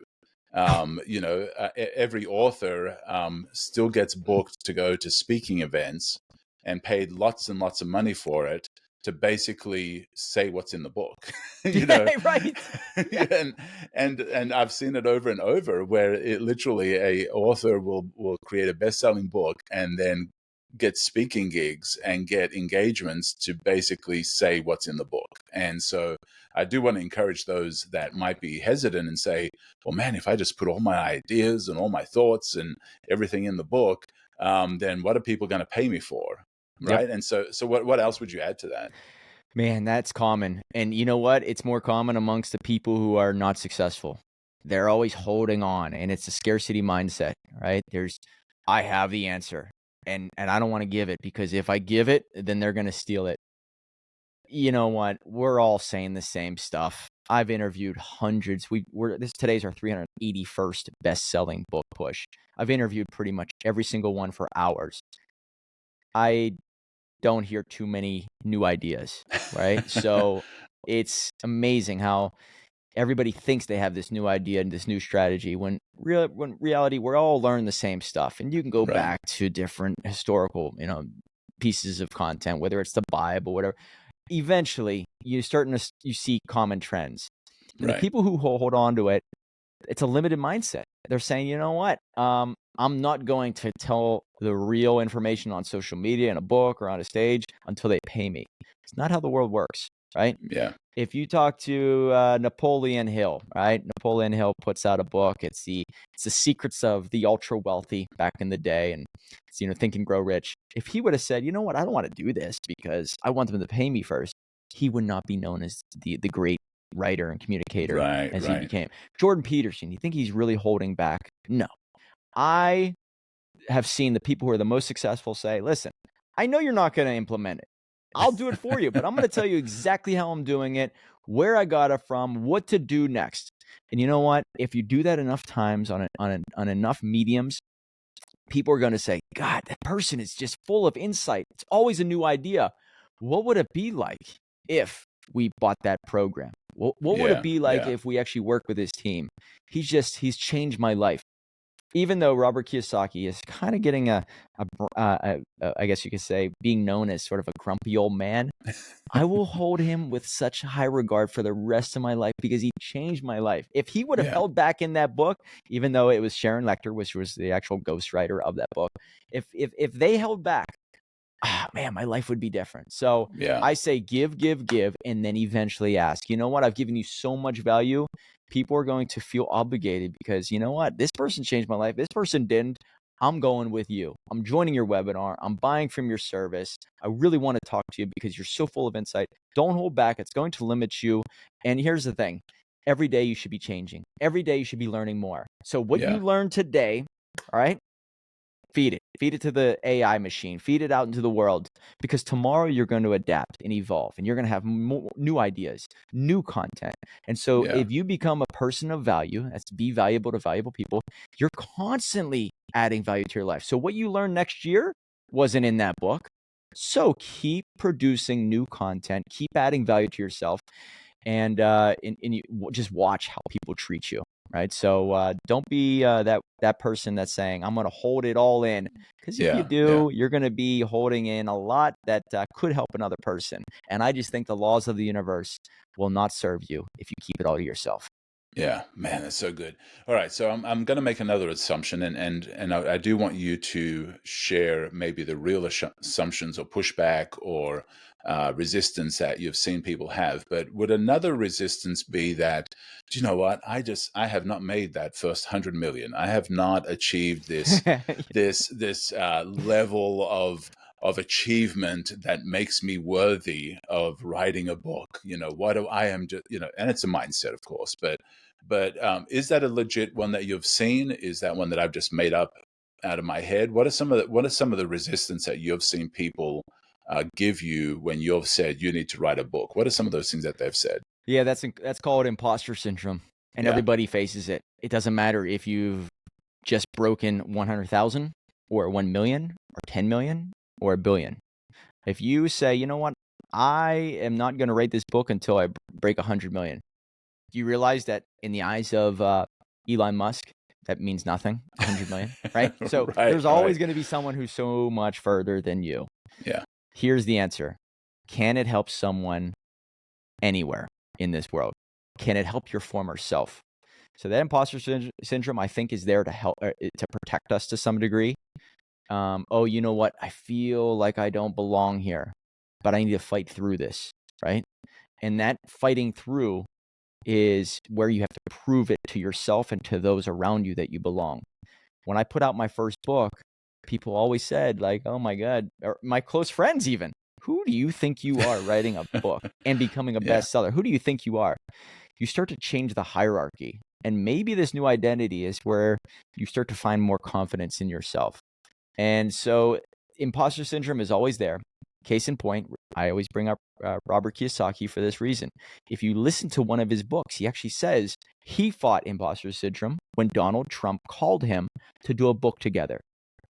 You know, every author still gets booked to go to speaking events and paid lots and lots of money for it to basically say what's in the book. You know, right? and I've seen it over and over, where it literally a author will create a best-selling book and then get speaking gigs and get engagements to basically say what's in the book. And so I do want to encourage those that might be hesitant and say, well, man, if I just put all my ideas and all my thoughts and everything in the book, then what are people going to pay me for? Right. Yep. And so what else would you add to that? Man, that's common. And you know what? It's more common amongst the people who are not successful. They're always holding on, and it's a scarcity mindset, right? I have the answer, and I don't want to give it, because if I give it, then they're going to steal it. You know what? We're all saying the same stuff. I've interviewed hundreds. Today's our 381st best-selling book push. I've interviewed pretty much every single one for hours. I don't hear too many new ideas, right? So it's amazing how everybody thinks they have this new idea and this new strategy, when reality, we're all learning the same stuff. And you can go back to different historical, you know, pieces of content, whether it's the Bible, whatever. Eventually, you see common trends. And the people who hold on to it, it's a limited mindset. They're saying, you know what? I'm not going to tell the real information on social media, in a book, or on a stage until they pay me. It's not how the world works, right? Yeah. If you talk to Napoleon Hill, right? Napoleon Hill puts out a book. It's the secrets of the ultra wealthy back in the day, and it's, you know, Think and Grow Rich. If he would have said, you know what, I don't want to do this because I want them to pay me first, he would not be known as the great writer and communicator as he became. Jordan Peterson, you think he's really holding back? No. I have seen the people who are the most successful say, listen, I know you're not going to implement it. I'll do it for you, but I'm going to tell you exactly how I'm doing it, where I got it from, what to do next. And you know what? If you do that enough times on enough mediums, people are going to say, God, that person is just full of insight. It's always a new idea. What would it be like if we bought that program? What would it be like if we actually worked with his team? He's changed my life. Even though Robert Kiyosaki is kind of getting I guess you could say, being known as sort of a grumpy old man, I will hold him with such high regard for the rest of my life, because he changed my life. If he would have held back in that book, even though it was Sharon Lecter, which was the actual ghostwriter of that book, if they held back, man, my life would be different. So Yeah, I say give, and then eventually ask, you know what? I've given you so much value. People are going to feel obligated because you know what? This person changed my life. This person didn't. I'm going with you. I'm joining your webinar. I'm buying from your service. I really want to talk to you because you're so full of insight. Don't hold back. It's going to limit you. And here's the thing. Every day you should be changing. Every day you should be learning more. So what yeah, you learn today, all right? Feed it to the AI machine, feed it out into the world, because tomorrow you're going to adapt and evolve and you're going to have new ideas, new content. And so yeah, if you become a person of value, that's be valuable to valuable people, you're constantly adding value to your life. So what you learn next year wasn't in that book. So keep producing new content, keep adding value to yourself, and you just watch how people treat you, right? So don't be that person that's saying I'm going to hold it all in, because if you yeah. do, you're going to be holding in a lot that could help another person. And I just think the laws of the universe will not serve you if you keep it all to yourself. Yeah, man, that's so good. All right, so I'm going to make another assumption, and I do want you to share maybe the real assumptions or pushback or resistance that you've seen people have. But would another resistance be that, do you know what? I have not made that first 100 million. I have not achieved this level of achievement that makes me worthy of writing a book. What do I am just, and it's a mindset, of course, but is that a legit one that you've seen? Is that one that I've just made up out of my head? What are some of the resistance that you've seen people give you when you've said you need to write a book? What are some of those things that they've said? Yeah, that's called imposter syndrome, and Yeah, everybody faces it. It doesn't matter if you've just broken 100,000 or 1 million or 10 million or a billion. If you say, you know what, I am not going to write this book until I break 100 million. Do you realize that in the eyes of Elon Musk, that means nothing, 100 million, right? So right, there's right. always going to be someone who's so much further than you. Yeah, Here's the answer. Can it help someone anywhere in this world? Can it help your former self? So that imposter syndrome, I think, is there to help, to protect us to some degree. Oh, you know what? I feel like I don't belong here, but I need to fight through this, right? And that fighting through is where you have to prove it to yourself and to those around you that you belong. When I put out my first book, people always said, like, oh my God, or my close friends even, who do you think you are writing a book and becoming a yeah, bestseller? Who do you think you are? You start to change the hierarchy. And maybe this new identity is where you start to find more confidence in yourself. And so imposter syndrome is always there. Case in point, I always bring up Robert Kiyosaki for this reason. If you listen to one of his books, he actually says he fought imposter syndrome when Donald Trump called him to do a book together.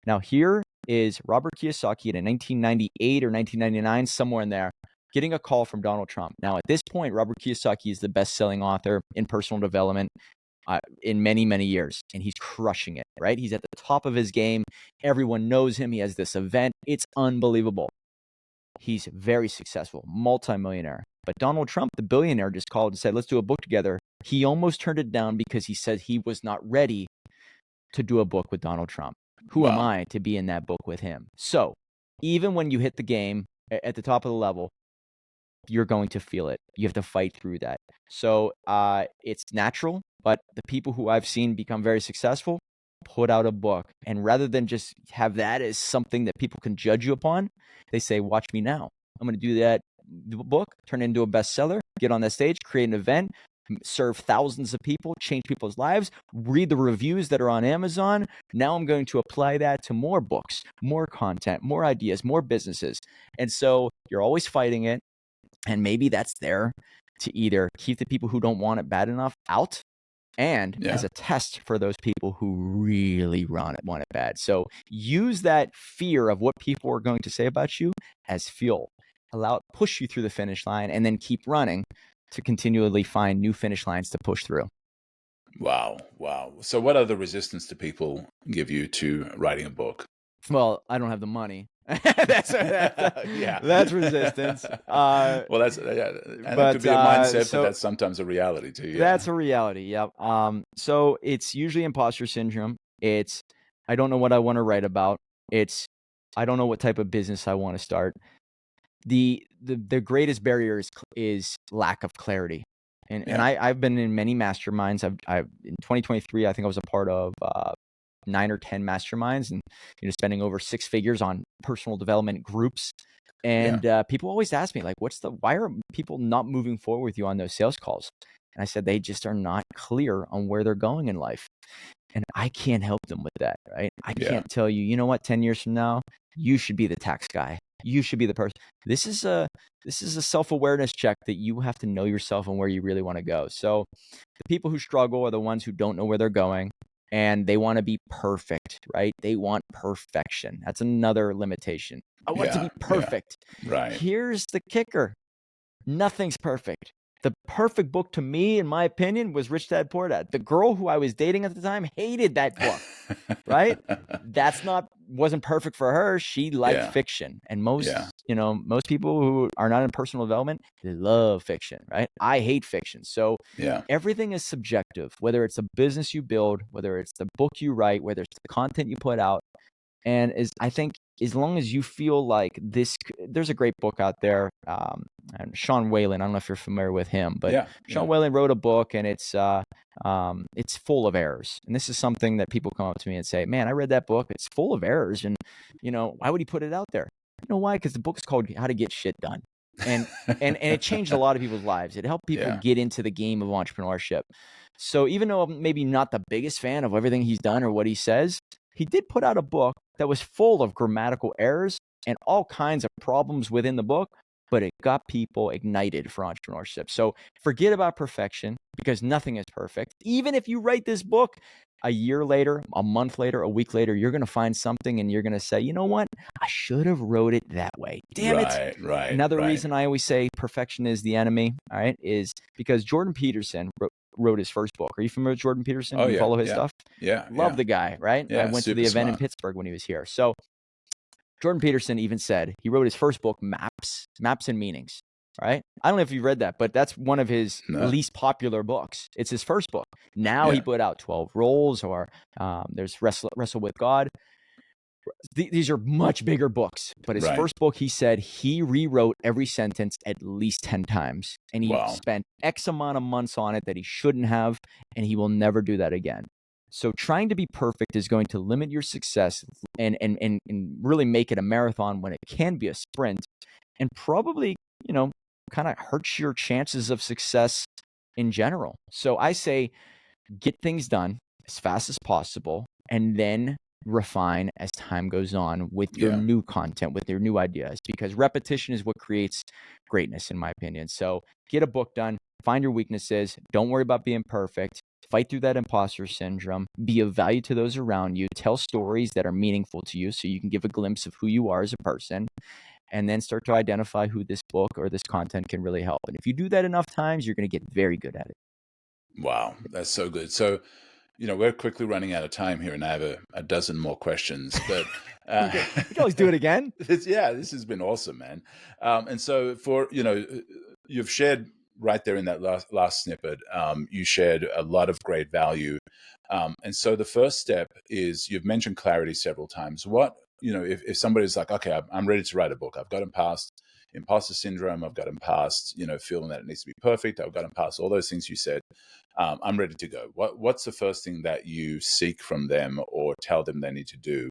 Now, here is Robert Kiyosaki in 1998 or 1999, somewhere in there, getting a call from Donald Trump. Now, at this point, Robert Kiyosaki is the best-selling author in personal development in many, many years, and he's crushing it, right? He's at the top of his game. Everyone knows him. He has this event. It's unbelievable. He's very successful, multimillionaire. But Donald Trump, the billionaire, just called and said, let's do a book together. He almost turned it down because he said he was not ready to do a book with Donald Trump. Who am wow, I to be in that book with him? So even when you hit the game at the top of the level, you're going to feel it. You have to fight through that. So it's natural, but the people who I've seen become very successful put out a book. And rather than just have that as something that people can judge you upon, they say, watch me now. I'm going to do that book, turn it into a bestseller, get on that stage, create an event, serve thousands of people, change people's lives, read the reviews that are on Amazon. Now I'm going to apply that to more books, more content, more ideas, more businesses. And so you're always fighting it. And maybe that's there to either keep the people who don't want it bad enough out, and yeah. as a test for those people who really want it bad. So use that fear of what people are going to say about you as fuel. Allow it push you through the finish line, and then keep running to continually find new finish lines to push through. Wow, wow. So, what other resistance do people give you to writing a book? Well, I don't have the money. Yeah. That's resistance. Well, that's yeah, and it could But be a mindset, but so that's sometimes a reality too. Yeah, that's a reality. Yep. So it's usually imposter syndrome. It's I don't know what I want to write about. It's I don't know what type of business I want to start. The greatest barrier is lack of clarity. And I've been in many masterminds. I've in 2023, I think I was a part of 9 or 10 masterminds, and spending over 6 figures on personal development groups. And people always ask me, like, why are people not moving forward with you on those sales calls? And I said, they just are not clear on where they're going in life. And I can't help them with that, right? I can't tell you, you know what, 10 years from now, you should be the tax guy. You should be the person. This is a self-awareness check that you have to know yourself and where you really want to go. So the people who struggle are the ones who don't know where they're going, and they want to be perfect, right? They want perfection. That's another limitation. I want to be perfect. Right. Here's the kicker. Nothing's perfect. The perfect book to me, in my opinion, was Rich Dad Poor Dad. The girl who I was dating at the time hated that book, right? Wasn't perfect for her. She liked fiction. And most people who are not in personal development, they love fiction, right? I hate fiction. So everything is subjective, whether it's a business you build, whether it's the book you write, whether it's the content you put out. And I think as long as you feel like there's a great book out there. And Sean Whalen, I don't know if you're familiar with him, but Sean Whalen wrote a book, and it's full of errors. And this is something that people come up to me and say, man, I read that book. It's full of errors. And, why would he put it out there? You know why? Because the book is called How to Get Shit Done. And it changed a lot of people's lives. It helped people get into the game of entrepreneurship. So even though I'm maybe not the biggest fan of everything he's done or what he says, he did put out a book that was full of grammatical errors and all kinds of problems within the book, but it got people ignited for entrepreneurship. So forget about perfection, because nothing is perfect. Even if you write this book a year later, a month later, a week later, you're going to find something and you're going to say, you know what? I should have wrote it that way. Damn it. Right. Another reason I always say perfection is the enemy, all right, is because Jordan Peterson wrote his first book. Are you familiar with Jordan Peterson? You follow his stuff? Love the guy, right? I went to the event in Pittsburgh when he was here. So Jordan Peterson even said he wrote his first book, Maps and Meanings, right? I don't know if you've read that, but that's one of his least popular books. It's his first book. Now he put out 12 Roles, or there's Wrestle with God. These are much bigger books, but his first book, he said he rewrote every sentence at least 10 times, and he spent X amount of months on it that he shouldn't have, and he will never do that again. So trying to be perfect is going to limit your success and really make it a marathon when it can be a sprint, and probably, kind of hurts your chances of success in general. So I say get things done as fast as possible, and then refine as time goes on with your new content, with your new ideas, because repetition is what creates greatness, in my opinion. So get a book done, find your weaknesses, don't worry about being perfect, fight through that imposter syndrome, be of value to those around you, tell stories that are meaningful to you so you can give a glimpse of who you are as a person, and then start to identify who this book or this content can really help. And if you do that enough times, you're going to get very good at it. Wow, that's so good. So, we're quickly running out of time here, and I have a dozen more questions, but we can always do it again. This has been awesome, man. And so for, you've shared right there in that last snippet, you shared a lot of great value. And so the first step is, you've mentioned clarity several times. What, if somebody's like, okay, I'm ready to write a book. I've gotten past imposter syndrome. I've gotten past, feeling that it needs to be perfect. I've gotten past all those things you said. I'm ready to go. What's the first thing that you seek from them or tell them they need to do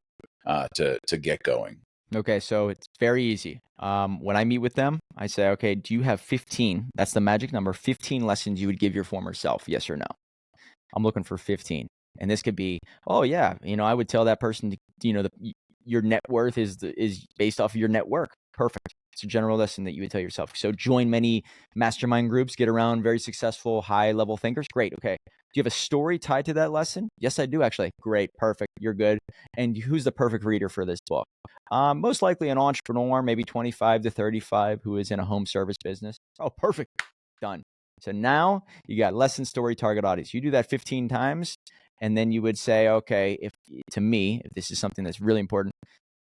to get going? Okay, so it's very easy. When I meet with them, I say, okay, do you have 15? That's the magic number. 15 lessons you would give your former self, yes or no? I'm looking for 15. And this could be, oh yeah, I would tell that person, your net worth is based off of your network. Perfect. It's a general lesson that you would tell yourself. So join many mastermind groups, get around very successful, high level thinkers. Great. Okay. Do you have a story tied to that lesson? Yes, I do actually. Great. Perfect. You're good. And who's the perfect reader for this book? Most likely an entrepreneur, maybe 25 to 35, who is in a home service business. Oh, perfect. Done. So now you got lesson, story, target audience. You do that 15 times, and then you would say, okay, if this is something that's really important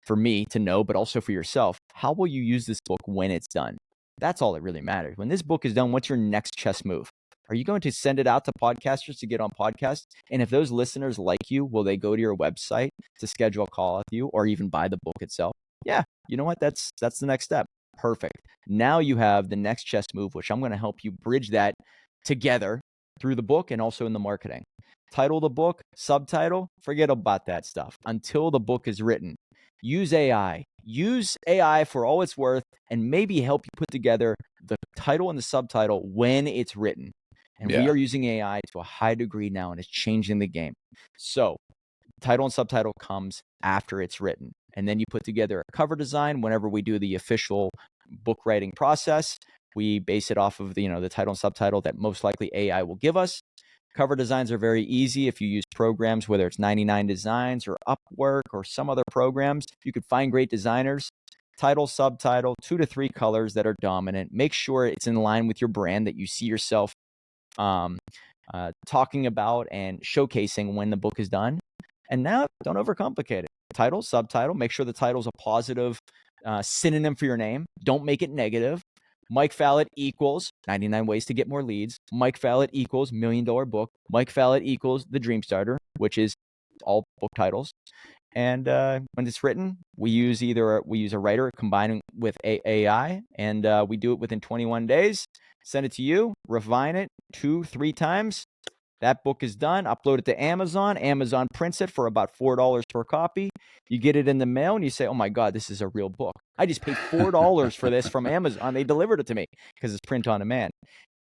for me to know, but also for yourself, how will you use this book when it's done? That's all that really matters. When this book is done, what's your next chess move? Are you going to send it out to podcasters to get on podcasts? And if those listeners like you, will they go to your website to schedule a call with you or even buy the book itself? Yeah, you know what? That's the next step. Perfect. Now you have the next chess move, which I'm going to help you bridge that together through the book and also in the marketing. Title of the book, subtitle, forget about that stuff until the book is written. Use AI. Use AI for all it's worth and maybe help you put together the title and the subtitle when it's written. And we are using AI to a high degree now, and it's changing the game. So title and subtitle comes after it's written. And then you put together a cover design. Whenever we do the official book writing process, we base it off of the title and subtitle that most likely AI will give us. Cover designs are very easy. If you use programs, whether it's 99 Designs or Upwork or some other programs, you could find great designers. Title, subtitle, 2 to 3 colors that are dominant. Make sure it's in line with your brand that you see yourself talking about and showcasing when the book is done. And now, don't overcomplicate it. Title, subtitle, make sure the title's a positive synonym for your name. Don't make it negative. Mike Fallat equals 99 ways to get more leads. Mike Fallat equals $1 million book. Mike Fallat equals the Dream Starter, which is all book titles. And when it's written, we use a writer combining with AI, and we do it within 21 days. Send it to you, refine it 2-3 times. That book is done. Upload it to Amazon. Amazon prints it for about $4 per copy. You get it in the mail and you say, oh my God, this is a real book. I just paid $4 for this from Amazon. They delivered it to me because it's print on demand.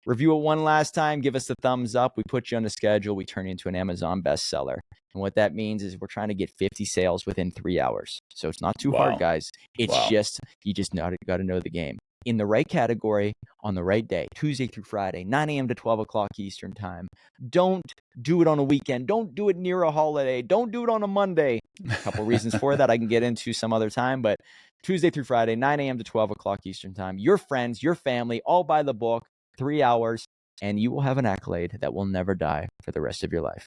Review it one last time. Give us the thumbs up. We put you on the schedule. We turn you into an Amazon bestseller. And what that means is we're trying to get 50 sales within 3 hours. So it's not too hard, guys. It's just, you just got to know the game. In the right category, on the right day, Tuesday through Friday, 9 a.m. to 12 o'clock Eastern time. Don't do it on a weekend. Don't do it near a holiday. Don't do it on a Monday. A couple reasons for that I can get into some other time, but Tuesday through Friday, 9 a.m. to 12 o'clock Eastern time. Your friends, your family, all buy the book, 3 hours, and you will have an accolade that will never die for the rest of your life.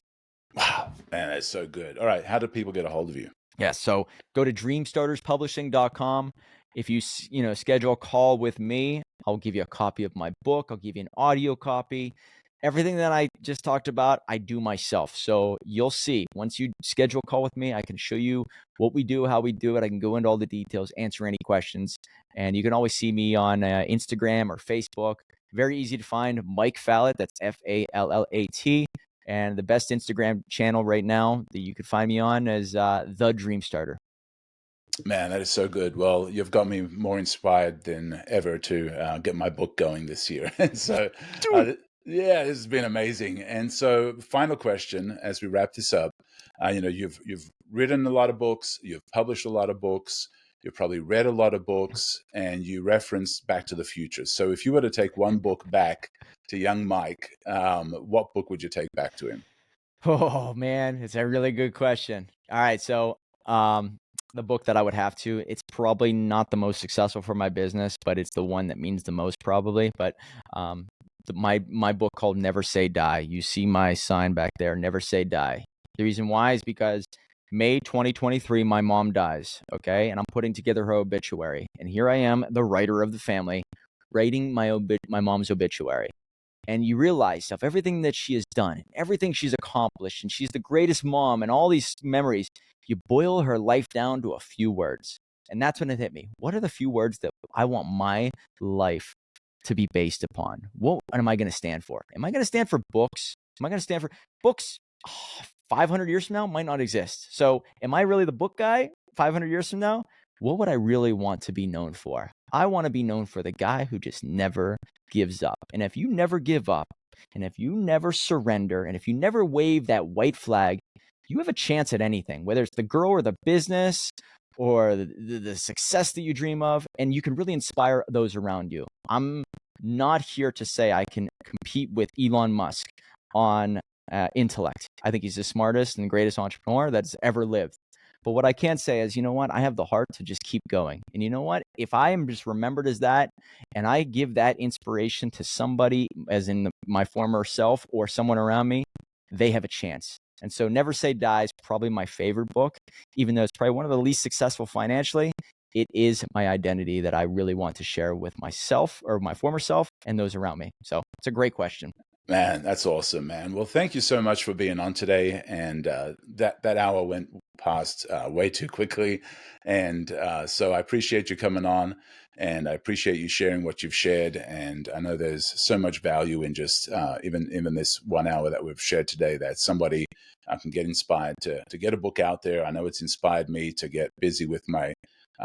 Wow, man, that's so good. All right, how do people get a hold of you? Yeah, so go to dreamstarterspublishing.com. If you schedule a call with me, I'll give you a copy of my book. I'll give you an audio copy. Everything that I just talked about, I do myself. So you'll see once you schedule a call with me, I can show you what we do, how we do it. I can go into all the details, answer any questions. And you can always see me on Instagram or Facebook. Very easy to find. Mike Fallat, that's Fallat. And the best Instagram channel right now that you could find me on is The Dream Starter. Man, that is so good. Well, you've got me more inspired than ever to get my book going this year. And so, yeah, this has been amazing. And so, final question as we wrap this up. You've written a lot of books, you've published a lot of books, you've probably read a lot of books, and you referenced Back to the Future. So, if you were to take one book back to young Mike, what book would you take back to him? Oh man, it's a really good question. All right, so the book that I would have to, it's probably not the most successful for my business, but it's the one that means the most probably. But my book called Never Say Die. You see my sign back there, Never Say Die. The reason why is because May 2023, my mom dies, okay? And I'm putting together her obituary. And here I am, the writer of the family, writing my mom's obituary. And you realize of everything that she has done, everything she's accomplished, and she's the greatest mom and all these memories, you boil her life down to a few words. And that's when it hit me. What are the few words that I want my life to be based upon? What am I going to stand for? Am I going to stand for books? Am I going to stand for books? 500 years from now might not exist. So am I really the book guy 500 years from now? What would I really want to be known for? I want to be known for the guy who just never gives up. And if you never give up, and if you never surrender, and if you never wave that white flag, you have a chance at anything, whether it's the girl or the business or the success that you dream of, and you can really inspire those around you. I'm not here to say I can compete with Elon Musk on intellect. I think he's the smartest and greatest entrepreneur that's ever lived. But what I can say is, you know what? I have the heart to just keep going. And you know what? If I am just remembered as that, and I give that inspiration to somebody, as in my former self or someone around me, they have a chance. And so Never Say Die is probably my favorite book, even though it's probably one of the least successful financially. It is my identity that I really want to share with myself or my former self and those around me. So it's a great question. Man, that's awesome, man. Well, thank you so much for being on today. And that hour went past way too quickly. And so I appreciate you coming on, and I appreciate you sharing what you've shared. And I know there's so much value in just even this 1 hour that we've shared today, that somebody can get inspired to get a book out there. I know it's inspired me to get busy with my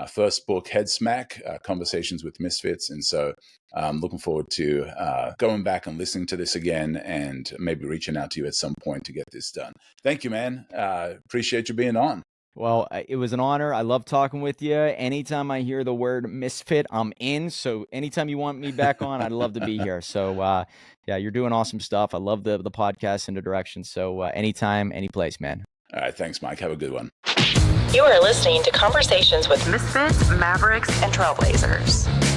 first book, Head Smack, Conversations with Misfits. And so I'm looking forward to going back and listening to this again, and maybe reaching out to you at some point to get this done. Thank you, man. Appreciate you being on. Well, it was an honor. I love talking with you. Anytime I hear the word misfit, I'm in. So anytime you want me back on, I'd love to be here. So yeah, you're doing awesome stuff. I love the podcast and the direction. So anytime, any place, man. All right. Thanks, Mike. Have a good one. You are listening to Conversations with Misfits, Mavericks, and Trailblazers.